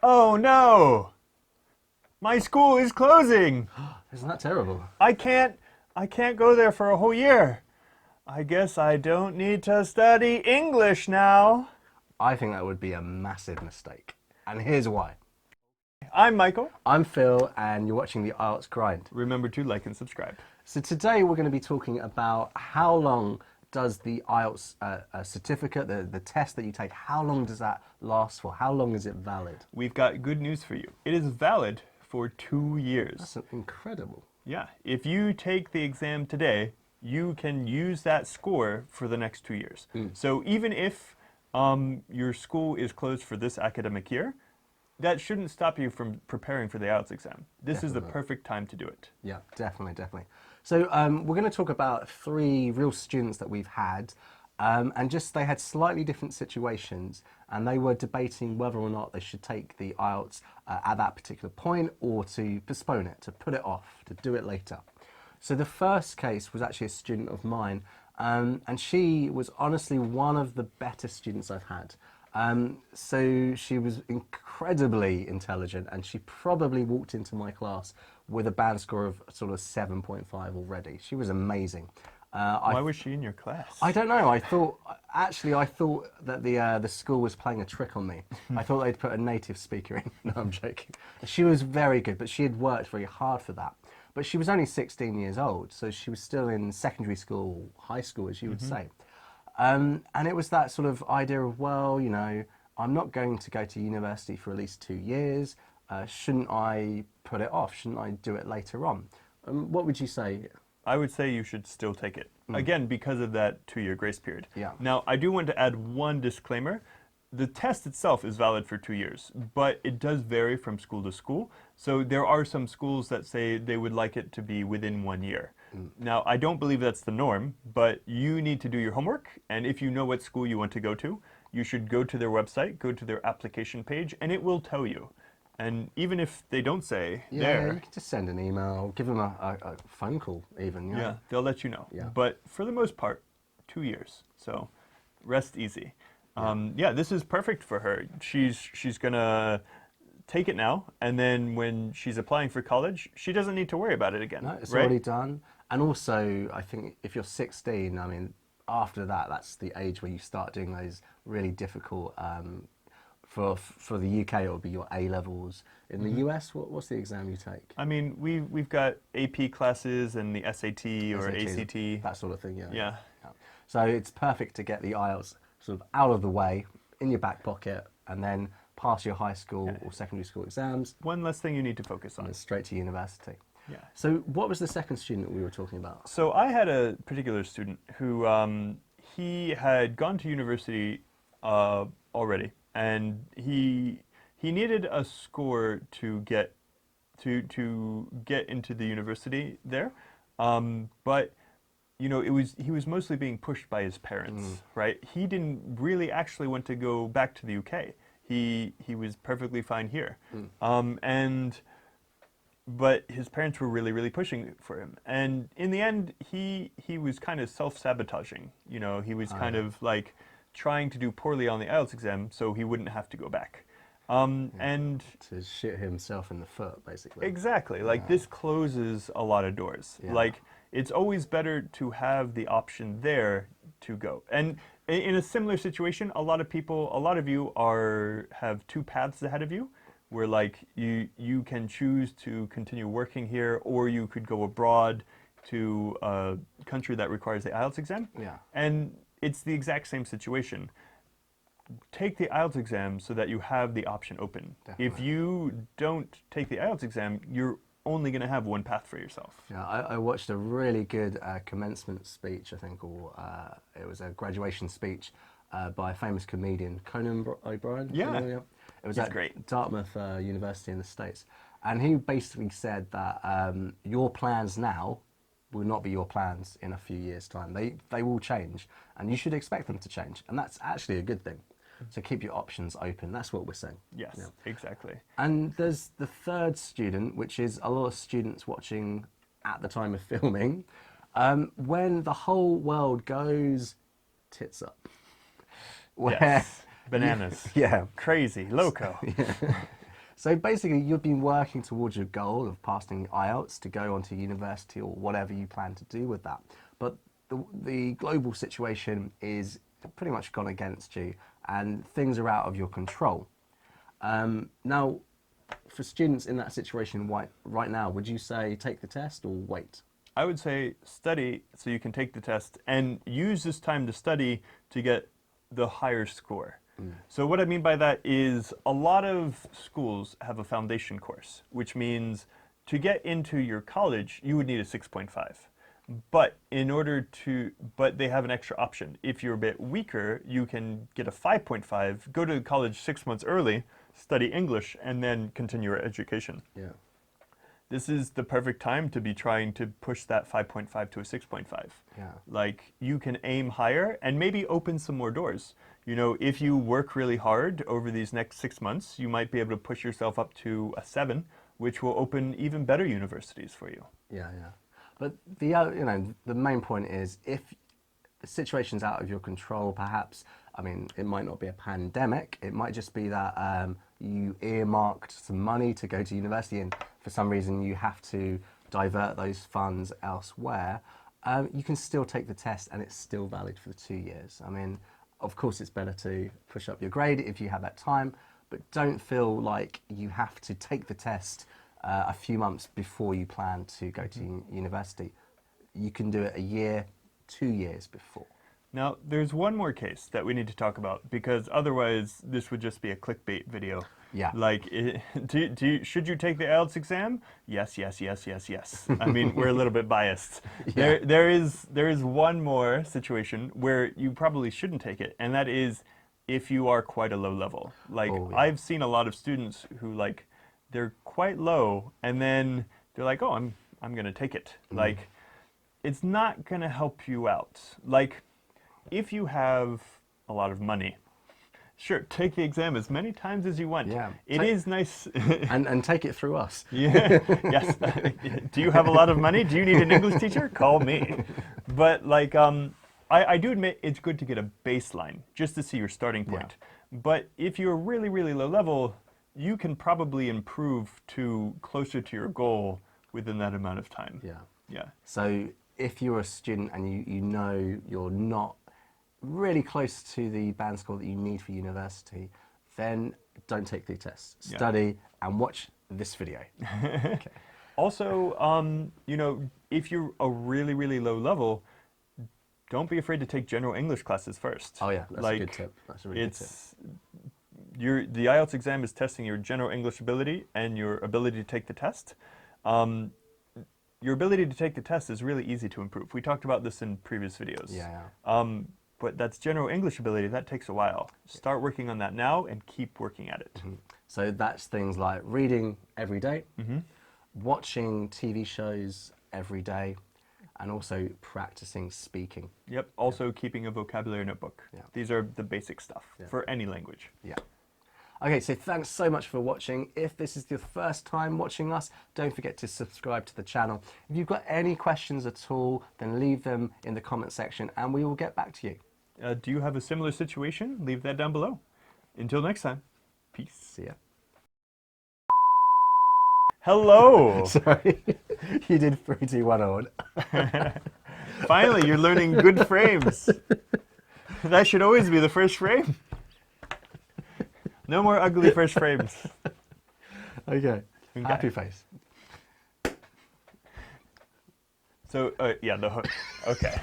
Oh no! My school is closing! Isn't that terrible? I can't go there for a whole year. I guess I don't need to study English now. I think that would be a massive mistake. And here's why. I'm Michael. I'm Phil, and you're watching the IELTS Grind. Remember to like and subscribe. So today we're going to be talking about how long does the IELTS certificate, the test that you take, how long does that last for? How long is it valid? We've got good news for you. It is valid for 2 years. That's incredible. Yeah, if you take the exam today, you can use that score for the next 2 years. So even if your school is closed for this academic year, that shouldn't stop you from preparing for the IELTS exam. This is the perfect time to do it. Yeah, definitely. So we're going to talk about 3 real students that we've had, and just they had slightly different situations, and they were debating whether or not they should take the IELTS at that particular point or to postpone it, to put it off, to do it later. So the first case was actually a student of mine, and she was honestly one of the better students I've had. So she was incredibly intelligent, and she probably walked into my class with a band score of sort of 7.5 already. She was amazing. Why was she in your class? I don't know. I thought that the school was playing a trick on me. I thought they'd put a native speaker in. No, I'm joking. She was very good, but she had worked very hard for that. But she was only 16 years old, so she was still in secondary school, high school, as you would say. And it was that sort of idea of, well, you know, I'm not going to go to university for at least 2 years. Shouldn't I put it off? Shouldn't I do it later on? What would you say? I would say you should still take it. Again, because of that 2-year grace period. Yeah. Now, I do want to add one disclaimer. The test itself is valid for 2 years, but it does vary from school to school. So there are some schools that say they would like it to be within 1 year. Now, I don't believe that's the norm, but you need to do your homework. And if you know what school you want to go to, you should go to their website, go to their application page, and it will tell you. And even if they don't say Yeah, you can just send an email, give them a phone call even. Yeah, they'll let you know. Yeah. But for the most part, 2 years. So rest easy. Yeah, this is perfect for her. She's gonna take it now, and then when she's applying for college, she doesn't need to worry about it again. No, it's right? already done. And also, I think if you're 16, I mean, after that, that's the age where you start doing those really difficult. For the UK, it would be your A levels. In the US, what's the exam you take? I mean, we've got AP classes and the SAT or SATs, ACT. that sort of thing. Yeah. So it's perfect to get the IELTS sort of out of the way, in your back pocket, and then pass your high school or secondary school exams. One less thing you need to focus on. And straight to university. Yeah. So what was the second student that we were talking about? So I had a particular student who he had gone to university already, and he needed a score to get into the university there, but you know, he was mostly being pushed by his parents, right? He didn't really actually want to go back to the UK. He was perfectly fine here, but his parents were really pushing for him, and in the end, he was kind of self-sabotaging. You know, he was kind of like trying to do poorly on the IELTS exam so he wouldn't have to go back. And to shoot himself in the foot, basically. exactly, like this closes a lot of doors. Yeah. Like, it's always better to have the option there to go. And in a similar situation, a lot of you have 2 paths ahead of you, where like you can choose to continue working here, or you could go abroad to a country that requires the IELTS exam. Yeah. And it's the exact same situation. Take the IELTS exam so that you have the option open. Definitely. If you don't take the IELTS exam, you're only going to have one path for yourself. Yeah, I watched a really good commencement speech, I think, or it was a graduation speech by a famous comedian, Conan O'Brien. Yeah. You know, it was He's at great. Dartmouth University in the States. And he basically said that your plans now will not be your plans in a few years' time. They will change, and you should expect them to change. And that's actually a good thing. So keep your options open. That's what we're saying. Yes, Yeah. exactly. And there's the third student, which is a lot of students watching at the time of filming, when the whole world goes tits up. Where Yes. Bananas. Yeah. Crazy. Loco. So basically, you've been working towards your goal of passing the IELTS to go on to university or whatever you plan to do with that. But the global situation is pretty much gone against you, and things are out of your control. Now, for students in that situation right now, would you say take the test or wait? I would say study so you can take the test and use this time to study to get the higher score. So what I mean by that is a lot of schools have a foundation course, which means to get into your college, you would need a 6.5. But but they have an extra option. If you're a bit weaker, you can get a 5.5, go to college 6 months early, study English, and then continue your education. Yeah. This is the perfect time to be trying to push that 5.5 to a 6.5. Yeah. Like, you can aim higher and maybe open some more doors. You know, if you work really hard over these next 6 months, you might be able to push yourself up to a 7, which will open even better universities for you. Yeah, yeah. But the main point is, if the situation's out of your control, perhaps, I mean, it might not be a pandemic. It might just be that you earmarked some money to go to university, and for some reason you have to divert those funds elsewhere. You can still take the test, and it's still valid for the 2 years. I mean, of course, it's better to push up your grade if you have that time, but don't feel like you have to take the test a few months before you plan to go to university. You can do it a year, 2 years before. Now, there's one more case that we need to talk about, because otherwise this would just be a clickbait video. Yeah. Like, should you take the IELTS exam? Yes, yes, yes, yes, yes. I mean, we're a little bit biased. Yeah. There is one more situation where you probably shouldn't take it, and that is if you are quite a low level. Like, Oh, yeah. I've seen a lot of students who, like, they're quite low, and then they're like, oh, I'm gonna take it. Like, it's not gonna help you out. Like, if you have a lot of money, sure, take the exam as many times as you want. Yeah. It is nice. and take it through us. Yeah, yes. Do you have a lot of money? Do you need an English teacher? Call me. But like, I do admit it's good to get a baseline just to see your starting point. Yeah. But if you're really, really low level, you can probably improve to closer to your goal within that amount of time. Yeah. Yeah. So if you're a student and you know you're not really close to the band score that you need for university, then don't take the test. Yeah. Study and watch this video. Okay. Also, you know, if you're a really, really low level, don't be afraid to take general English classes first. Oh yeah, that's like, a good tip. That's a really good tip. The IELTS exam is testing your general English ability and your ability to take the test. Your ability to take the test is really easy to improve. We talked about this in previous videos. Yeah. But that's general English ability. That takes a while. Start working on that now and keep working at it. Mm-hmm. So that's things like reading every day, watching TV shows every day, and also practicing speaking. Yep. Also keeping a vocabulary notebook. Yeah. These are the basic stuff for any language. Yeah. Okay, so thanks so much for watching. If this is your first time watching us, don't forget to subscribe to the channel. If you've got any questions at all, then leave them in the comment section and we will get back to you. Do you have a similar situation? Leave that down below. Until next time, peace. See ya. Hello! Sorry, you did 3, 2, 1 on. Finally, you're learning good frames. That should always be the first frame. No more ugly first frames. Okay, happy face. So, yeah, the hook. Okay.